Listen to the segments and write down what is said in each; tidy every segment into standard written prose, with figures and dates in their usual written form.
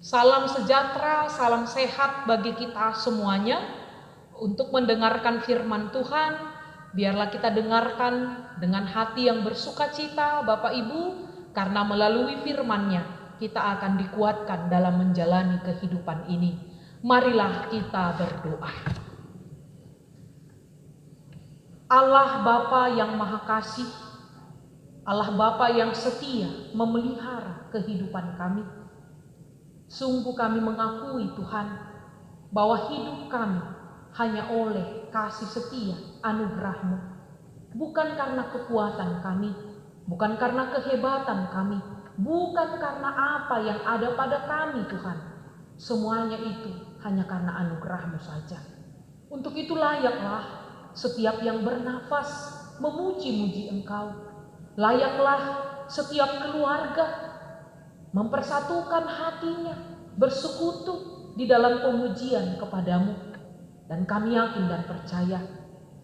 Salam sejahtera, salam sehat bagi kita semuanya. Untuk mendengarkan firman Tuhan, biarlah kita dengarkan dengan hati yang bersukacita Bapak Ibu, karena melalui firman-Nya kita akan dikuatkan dalam menjalani kehidupan ini. Marilah kita berdoa. Allah Bapa yang Maha Kasih, Allah Bapa yang setia memelihara kehidupan kami. Sungguh kami mengakui Tuhan bahwa hidup kami hanya oleh kasih setia anugerah-Mu. Bukan karena kekuatan kami, bukan karena kehebatan kami, bukan karena apa yang ada pada kami Tuhan. Semuanya itu hanya karena anugerah-Mu saja. Untuk itu layaklah setiap yang bernafas memuji-muji Engkau. Layaklah setiap keluarga mempersatukan hatinya, bersekutu di dalam pemujian kepadamu. Dan kami yakin dan percaya,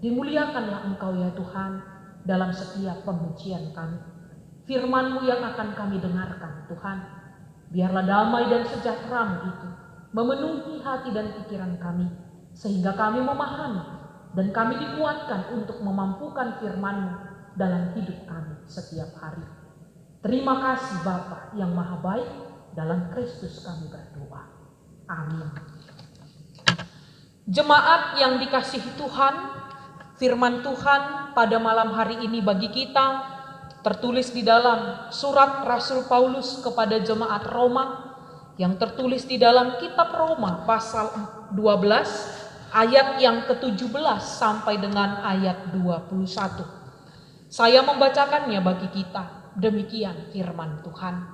dimuliakanlah Engkau ya Tuhan dalam setiap pemujian kami. Firman-Mu yang akan kami dengarkan Tuhan, biarlah damai dan sejahtera-Mu itu memenuhi hati dan pikiran kami, sehingga kami memahami dan kami dikuatkan untuk memampukan firman-Mu dalam hidup kami setiap hari. Terima kasih Bapa yang Maha Baik, dalam Kristus kami berdoa. Amin. Jemaat yang dikasihi Tuhan, firman Tuhan pada malam hari ini bagi kita tertulis di dalam surat Rasul Paulus kepada jemaat Roma, yang tertulis di dalam kitab Roma pasal 12 ayat yang ke-17 sampai dengan ayat 21. Saya membacakannya bagi kita. Demikian firman Tuhan.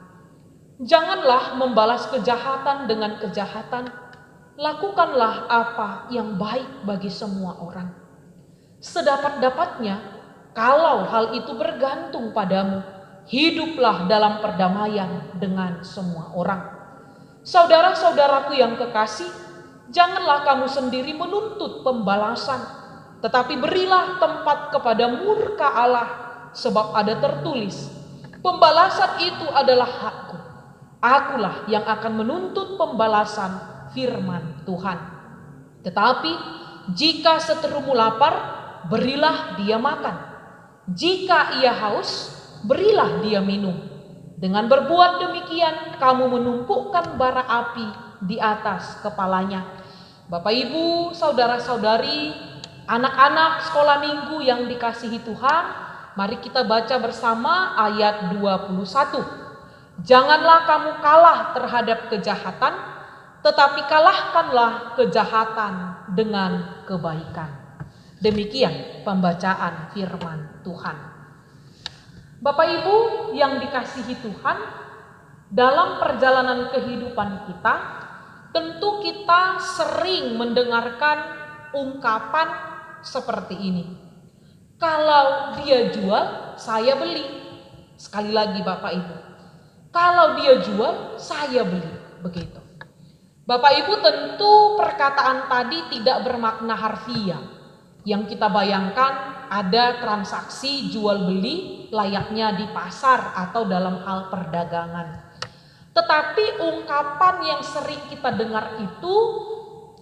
Janganlah membalas kejahatan dengan kejahatan. Lakukanlah apa yang baik bagi semua orang. Sedapat-dapatnya, kalau hal itu bergantung padamu, hiduplah dalam perdamaian dengan semua orang. Saudara-saudaraku yang kekasih, janganlah kamu sendiri menuntut pembalasan, tetapi berilah tempat kepada murka Allah, sebab ada tertulis, pembalasan itu adalah hakku. Akulah yang akan menuntut pembalasan, firman Tuhan. Tetapi jika seterumu lapar, berilah dia makan. Jika ia haus, berilah dia minum. Dengan berbuat demikian, kamu menumpukan bara api di atas kepalanya. Bapak Ibu, saudara-saudari, anak-anak sekolah minggu yang dikasihi Tuhan, mari kita baca bersama ayat 21. Janganlah kamu kalah terhadap kejahatan, tetapi kalahkanlah kejahatan dengan kebaikan. Demikian pembacaan firman Tuhan. Bapak Ibu yang dikasihi Tuhan, dalam perjalanan kehidupan kita, tentu kita sering mendengarkan ungkapan seperti ini. Kalau dia jual, saya beli. Sekali lagi Bapak Ibu, kalau dia jual, saya beli. Begitu. Bapak Ibu, tentu perkataan tadi tidak bermakna harfiah. Yang kita bayangkan ada transaksi jual beli layaknya di pasar atau dalam hal perdagangan. Tetapi ungkapan yang sering kita dengar itu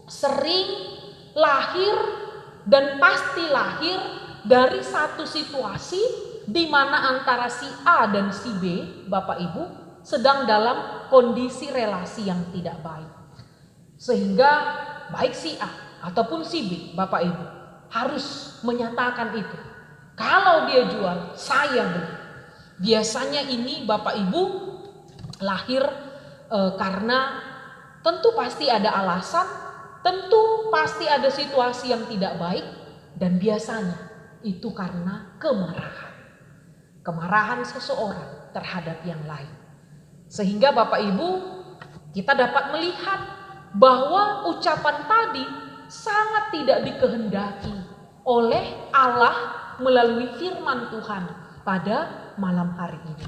sering lahir dan pasti lahir dari satu situasi di mana antara si A dan si B, Bapak Ibu, sedang dalam kondisi relasi yang tidak baik. Sehingga baik si A ataupun si B, Bapak Ibu, harus menyatakan itu. Kalau dia jual, saya beli. Biasanya ini Bapak Ibu lahir karena tentu pasti ada alasan, tentu pasti ada situasi yang tidak baik, dan biasanya itu karena kemarahan. Kemarahan seseorang terhadap yang lain. Sehingga Bapak Ibu, kita dapat melihat bahwa ucapan tadi sangat tidak dikehendaki oleh Allah melalui firman Tuhan pada malam hari ini.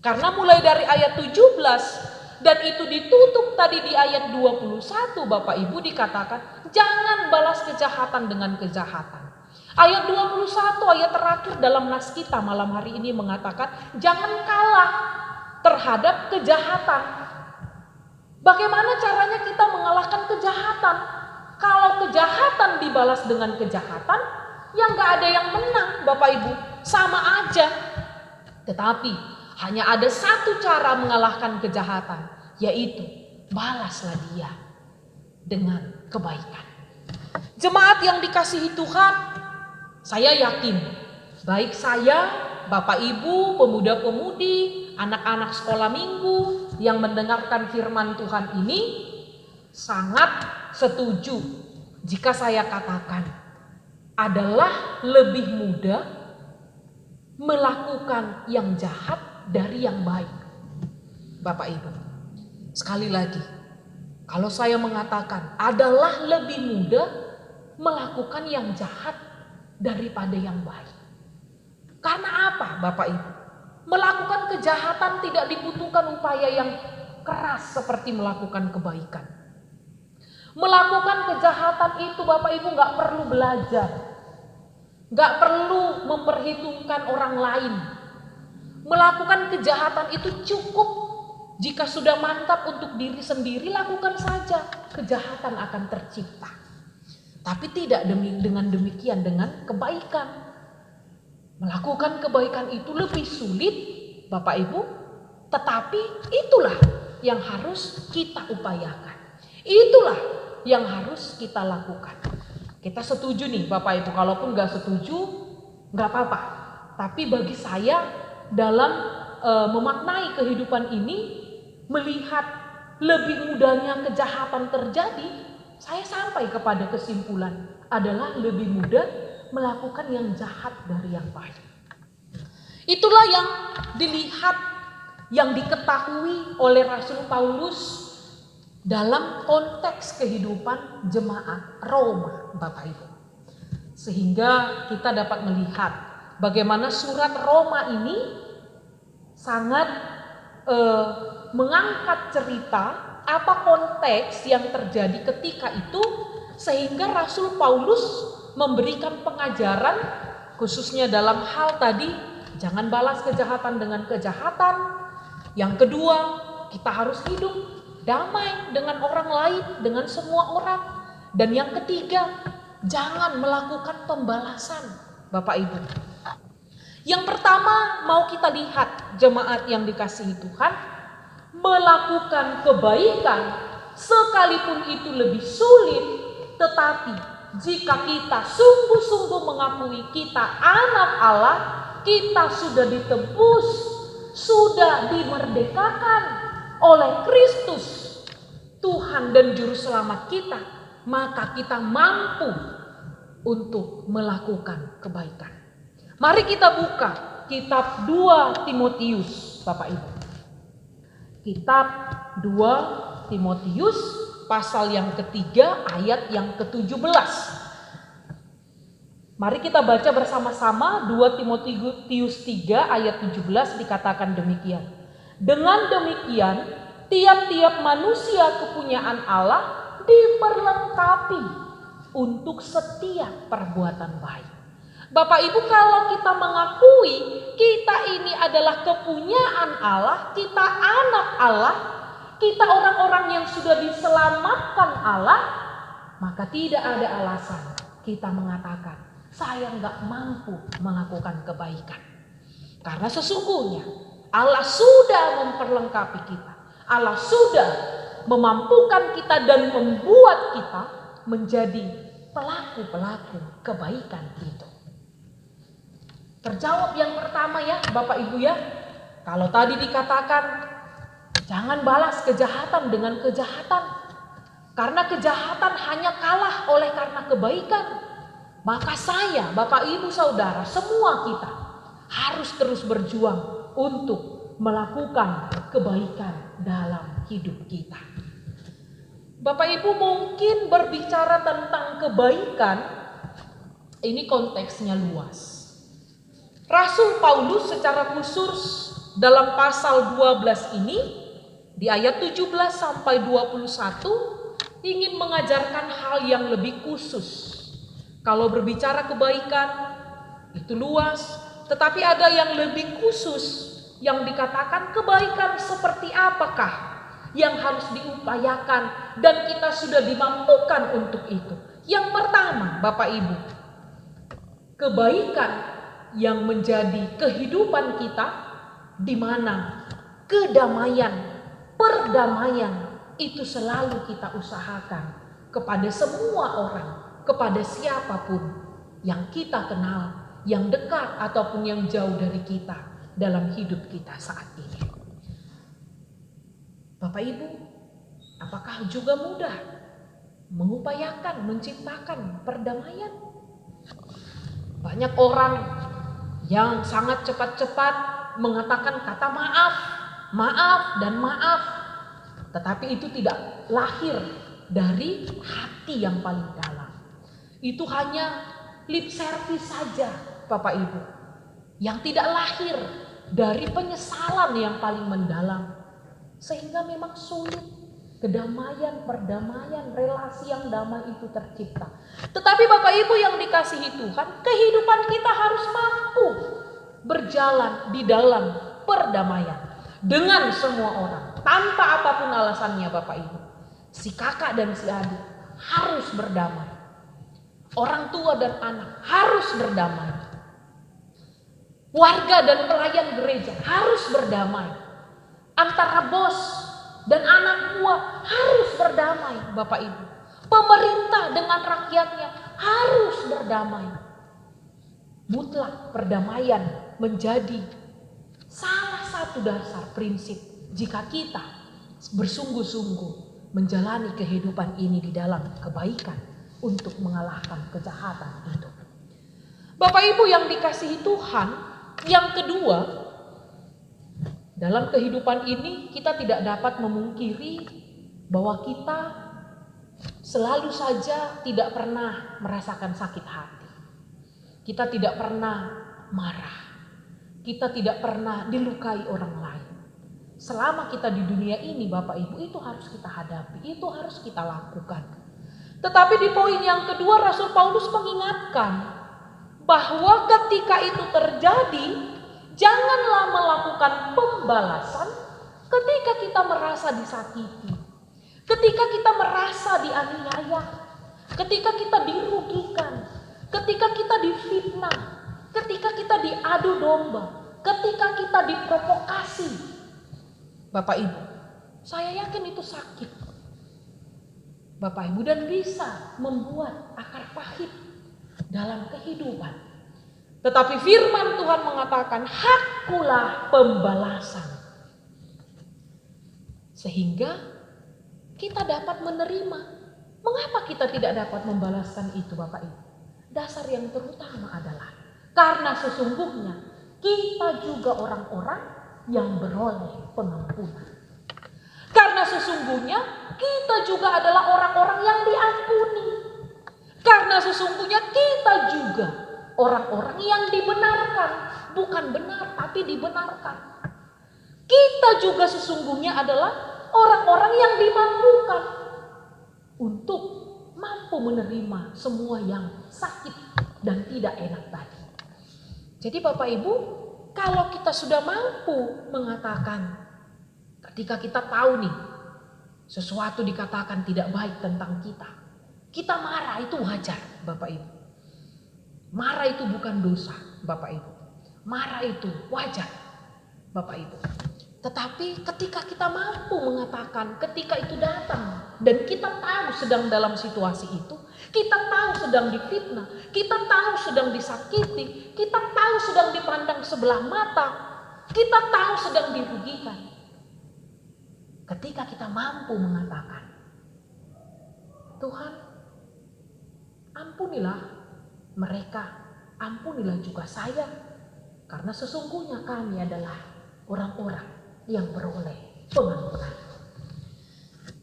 Karena mulai dari ayat 17 dan itu ditutup tadi di ayat 21, Bapak Ibu, dikatakan jangan balas kejahatan dengan kejahatan. Ayat 21, ayat terakhir dalam nas kita malam hari ini mengatakan jangan kalah terhadap kejahatan. Bagaimana caranya kita mengalahkan kejahatan? Kalau kejahatan dibalas dengan kejahatan, yang gak ada yang menang Bapak Ibu, sama aja. Tetapi hanya ada satu cara mengalahkan kejahatan, yaitu balaslah dia dengan kebaikan. Jemaat yang dikasihi Tuhan, saya yakin baik saya, Bapak Ibu, pemuda-pemudi, anak-anak sekolah minggu yang mendengarkan firman Tuhan ini sangat setuju jika saya katakan adalah lebih mudah melakukan yang jahat dari yang baik. Bapak Ibu, sekali lagi, kalau saya mengatakan adalah lebih mudah melakukan yang jahat daripada yang baik. Karena apa Bapak Ibu? Melakukan kejahatan tidak dibutuhkan upaya yang keras seperti melakukan kebaikan. Melakukan kejahatan itu Bapak Ibu gak perlu belajar. Gak perlu memperhitungkan orang lain. Melakukan kejahatan itu cukup. Jika sudah mantap untuk diri sendiri, lakukan saja. Kejahatan akan tercipta. Tapi tidak dengan demikian dengan kebaikan. Melakukan kebaikan itu lebih sulit Bapak Ibu. Tetapi itulah yang harus kita upayakan. Itulah yang harus kita lakukan. Kita setuju nih Bapak Ibu. Kalaupun gak setuju gak apa-apa. Tapi bagi saya dalam memaknai kehidupan ini, melihat lebih mudahnya kejahatan terjadi, saya sampai kepada kesimpulan adalah lebih mudah melakukan yang jahat dari yang baik. Itulah yang dilihat, yang diketahui oleh Rasul Paulus dalam konteks kehidupan jemaat Roma, Bapak Ibu. Sehingga kita dapat melihat bagaimana surat Roma ini sangat mengangkat cerita apa konteks yang terjadi ketika itu, sehingga Rasul Paulus memberikan pengajaran khususnya dalam hal tadi, jangan balas kejahatan dengan kejahatan. Yang kedua, kita harus hidup damai dengan orang lain, dengan semua orang. Dan yang ketiga, jangan melakukan pembalasan Bapak Ibu. Yang pertama mau kita lihat jemaat yang dikasihi Tuhan, melakukan kebaikan sekalipun itu lebih sulit, tetapi jika kita sungguh-sungguh mengakui kita anak Allah, kita sudah ditebus, sudah dimerdekakan oleh Kristus, Tuhan dan Juru Selamat kita, maka kita mampu untuk melakukan kebaikan. Mari kita buka kitab 2 Timotius, Bapak Ibu. Kitab 2 Timotius pasal yang ketiga ayat yang ke-17. Mari kita baca bersama-sama 2 Timotius 3 ayat 17 dikatakan demikian. Dengan demikian, tiap-tiap manusia kepunyaan Allah diperlengkapi untuk setiap perbuatan baik. Bapak Ibu, kalau kita mengakui kita ini adalah kepunyaan Allah, kita anak Allah, kita orang-orang yang sudah diselamatkan Allah, maka tidak ada alasan kita mengatakan saya nggak mampu melakukan kebaikan. Karena sesungguhnya Allah sudah memperlengkapi kita. Allah sudah memampukan kita dan membuat kita menjadi pelaku-pelaku kebaikan itu. Terjawab yang pertama ya Bapak Ibu ya. Kalau tadi dikatakan jangan balas kejahatan dengan kejahatan. Karena kejahatan hanya kalah oleh karena kebaikan. Maka saya, Bapak Ibu Saudara, semua kita harus terus berjuang untuk melakukan kebaikan dalam hidup kita. Bapak Ibu, mungkin berbicara tentang kebaikan, ini konteksnya luas. Rasul Paulus secara khusus dalam pasal 12 ini, di ayat 17 sampai 21, ingin mengajarkan hal yang lebih khusus. Kalau berbicara kebaikan, itu luas, tetapi ada yang lebih khusus yang dikatakan kebaikan seperti apakah yang harus diupayakan dan kita sudah dimampukan untuk itu. Yang pertama, Bapak Ibu, kebaikan yang menjadi kehidupan kita, di mana kedamaian, perdamaian itu selalu kita usahakan kepada semua orang, kepada siapapun yang kita kenal, yang dekat ataupun yang jauh dari kita dalam hidup kita saat ini. Bapak Ibu, apakah juga mudah mengupayakan, menciptakan perdamaian? Banyak orang yang sangat cepat-cepat mengatakan kata maaf, maaf dan maaf. Tetapi itu tidak lahir dari hati yang paling dalam. Itu hanya lip service saja, Bapak Ibu, yang tidak lahir dari penyesalan yang paling mendalam. Sehingga memang sulit kedamaian, perdamaian, relasi yang damai itu tercipta. Tetapi Bapak Ibu yang dikasihi Tuhan, kehidupan kita harus mampu berjalan di dalam perdamaian dengan semua orang, tanpa apapun alasannya Bapak Ibu. Si kakak dan si adik harus berdamai. Orang tua dan anak harus berdamai. Warga dan pelayan gereja harus berdamai. Antara bos dan anak buah harus berdamai, Bapak Ibu. Pemerintah dengan rakyatnya harus berdamai. Mutlak perdamaian menjadi salah satu dasar prinsip jika kita bersungguh-sungguh menjalani kehidupan ini di dalam kebaikan untuk mengalahkan kejahatan itu. Bapak Ibu yang dikasihi Tuhan, yang kedua, dalam kehidupan ini kita tidak dapat memungkiri bahwa kita selalu saja tidak pernah merasakan sakit hati. Kita tidak pernah marah. Kita tidak pernah dilukai orang lain. Selama kita di dunia ini Bapak Ibu, itu harus kita hadapi, itu harus kita lakukan. Tetapi di poin yang kedua Rasul Paulus mengingatkan bahwa ketika itu terjadi, janganlah melakukan pembalasan ketika kita merasa disakiti, ketika kita merasa dianiaya, ketika kita dirugikan, ketika kita difitnah, ketika kita diadu domba, ketika kita diprovokasi. Bapak Ibu, saya yakin itu sakit, Bapak Ibu, dan bisa membuat akar pahit dalam kehidupan. Tetapi firman Tuhan mengatakan, hakulah pembalasan. Sehingga kita dapat menerima. Mengapa kita tidak dapat membalaskan itu Bapak Ibu? Dasar yang terutama adalah karena sesungguhnya kita juga orang-orang yang beroleh pengampunan. Karena sesungguhnya kita juga adalah orang-orang yang diampuni. Karena sesungguhnya kita juga orang-orang yang dibenarkan, bukan benar tapi dibenarkan. Kita juga sesungguhnya adalah orang-orang yang dimampukan untuk mampu menerima semua yang sakit dan tidak enak tadi. Jadi Bapak Ibu, kalau kita sudah mampu mengatakan, ketika kita tahu nih sesuatu dikatakan tidak baik tentang kita, kita marah, itu wajar Bapak Ibu. Marah itu bukan dosa Bapak Ibu. Marah itu wajar Bapak Ibu. Tetapi ketika kita mampu mengatakan, ketika itu datang dan kita tahu sedang dalam situasi itu, kita tahu sedang difitnah, kita tahu sedang disakiti, kita tahu sedang dipandang sebelah mata, kita tahu sedang dirugikan. Ketika kita mampu mengatakan, Tuhan, ampunilah mereka, ampunilah juga saya, karena sesungguhnya kami adalah orang-orang yang beroleh pengampunan.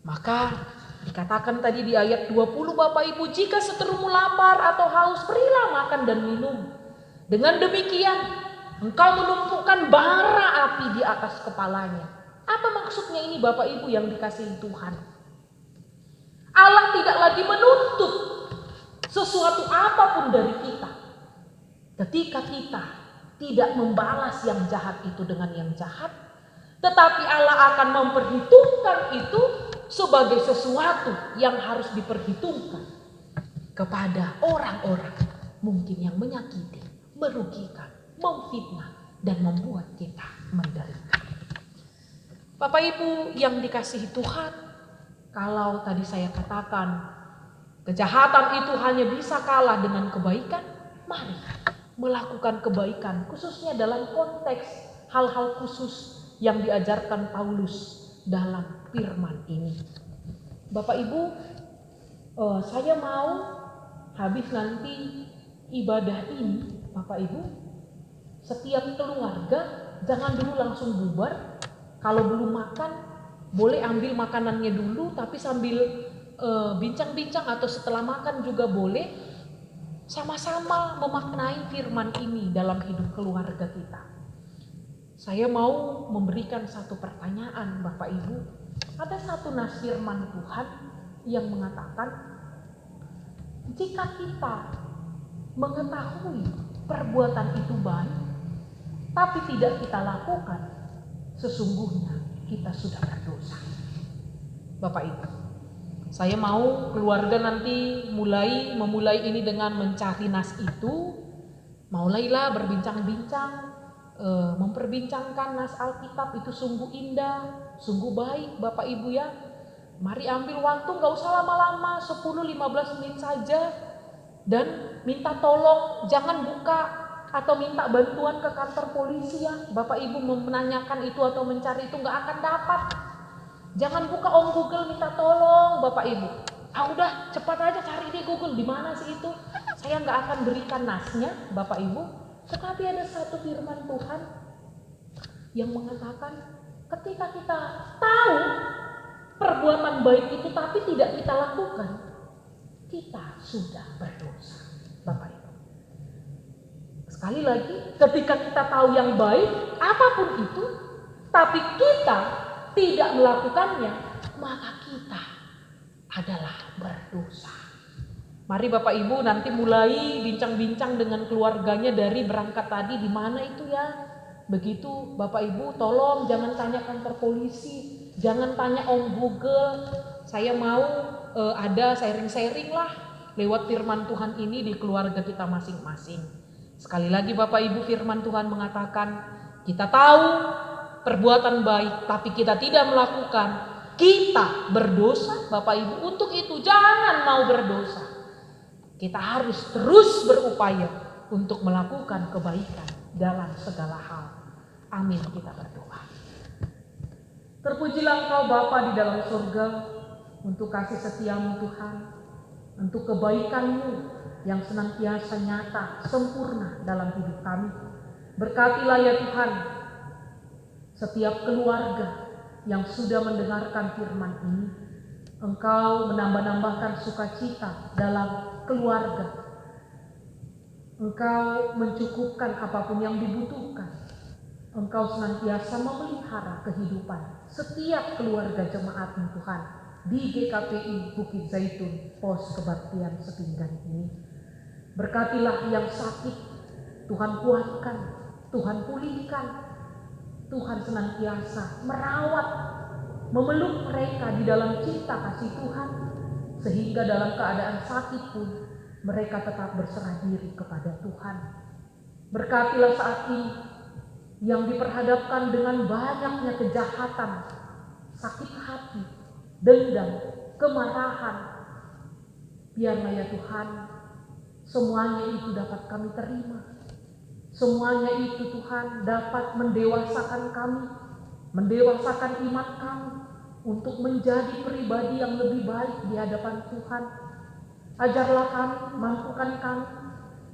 Maka dikatakan tadi di ayat 20 Bapak Ibu, jika seterumu lapar atau haus, berilah makan dan minum. Dengan demikian engkau menumpukan bara api di atas kepalanya. Apa maksudnya ini Bapak Ibu yang dikasihi Tuhan? Allah tidak lagi menuntut sesuatu apapun dari kita. Ketika kita tidak membalas yang jahat itu dengan yang jahat, Tetapi Allah akan memperhitungkan itu sebagai sesuatu yang harus diperhitungkan kepada orang-orang mungkin yang menyakiti, merugikan, memfitnah, dan membuat kita menderita. Bapak Ibu yang dikasihi Tuhan, kalau tadi saya katakan kejahatan itu hanya bisa kalah dengan kebaikan, mari melakukan kebaikan, khususnya dalam konteks hal-hal khusus yang diajarkan Paulus dalam firman ini. Bapak Ibu, saya mau habis nanti ibadah ini, Bapak Ibu, setiap keluarga jangan dulu langsung bubar. Kalau belum makan, boleh ambil makanannya dulu, tapi sambil bincang-bincang atau setelah makan juga boleh, sama-sama memaknai firman ini dalam hidup keluarga kita. Saya mau memberikan satu pertanyaan Bapak Ibu. Ada satu nas firman Tuhan yang mengatakan, jika kita mengetahui perbuatan itu baik, tapi tidak kita lakukan, sesungguhnya kita sudah berdosa. Bapak Ibu, saya mau keluarga nanti memulai ini dengan mencari nas itu, mulailah berbincang-bincang, memperbincangkan nas Alkitab itu sungguh indah, sungguh baik Bapak Ibu ya. Mari ambil waktu, gak usah lama-lama, 10-15 menit saja. Dan minta tolong, jangan buka atau minta bantuan ke kantor polisi ya. Bapak Ibu menanyakan itu atau mencari itu gak akan dapat. Jangan buka Google minta tolong Bapak Ibu. Udah cepat aja cari di Google, di mana sih itu. Saya gak akan berikan nasnya Bapak Ibu. Tetapi ada satu firman Tuhan yang mengatakan ketika kita tahu perbuatan baik itu tapi tidak kita lakukan, kita sudah berdosa, Bapak Ibu. Sekali lagi, ketika kita tahu yang baik, apapun itu, tapi kita tidak melakukannya, maka kita adalah berdosa. Mari Bapak Ibu nanti mulai bincang-bincang dengan keluarganya dari berangkat tadi, di mana itu ya. Begitu Bapak Ibu, tolong jangan tanya kantor polisi, jangan tanya Google. Saya mau ada sharing-sharing lah lewat firman Tuhan ini di keluarga kita masing-masing. Sekali lagi Bapak Ibu, firman Tuhan mengatakan kita tahu perbuatan baik tapi kita tidak melakukan, kita berdosa Bapak Ibu. Untuk itu jangan mau berdosa. Kita harus terus berupaya untuk melakukan kebaikan dalam segala hal. Amin, kita berdoa. Terpujilah Engkau Bapa di dalam surga, untuk kasih setiamu Tuhan, untuk kebaikan-Mu yang senantiasa nyata, sempurna dalam hidup kami. Berkatilah ya Tuhan, setiap keluarga yang sudah mendengarkan firman ini. Engkau menambah-nambahkan sukacita dalam keluarga. Engkau mencukupkan apapun yang dibutuhkan. Engkau senantiasa memelihara kehidupan setiap keluarga jemaat-Mu Tuhan di GKPI Bukit Zaitun Pos Kebaktian Sepinggan ini. Berkatilah yang sakit, Tuhan kuatkan, Tuhan pulihkan. Tuhan senantiasa merawat, memeluk mereka di dalam cinta kasih Tuhan, sehingga dalam keadaan sakit pun mereka tetap berserah diri kepada Tuhan. Berkatilah saat ini yang diperhadapkan dengan banyaknya kejahatan, sakit hati, dendam, kemarahan. Biarlah ya Tuhan, semuanya itu dapat kami terima. Semuanya itu Tuhan dapat mendewasakan kami, mendewasakan iman kami untuk menjadi pribadi yang lebih baik di hadapan Tuhan. Ajarlah kami, mampukan kami,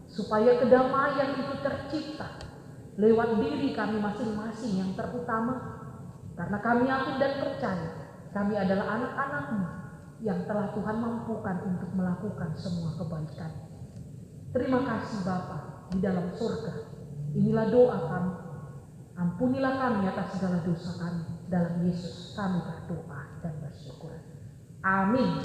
supaya kedamaian itu tercipta lewat diri kami masing-masing yang terutama. Karena kami yakin dan percaya, kami adalah anak-anak-Mu yang telah Tuhan mampukan untuk melakukan semua kebaikan. Terima kasih Bapa di dalam surga. Inilah doa kami. Ampunilah kami atas segala dosa kami. Dalam Yesus kami berdoa dan bersyukur. Amin.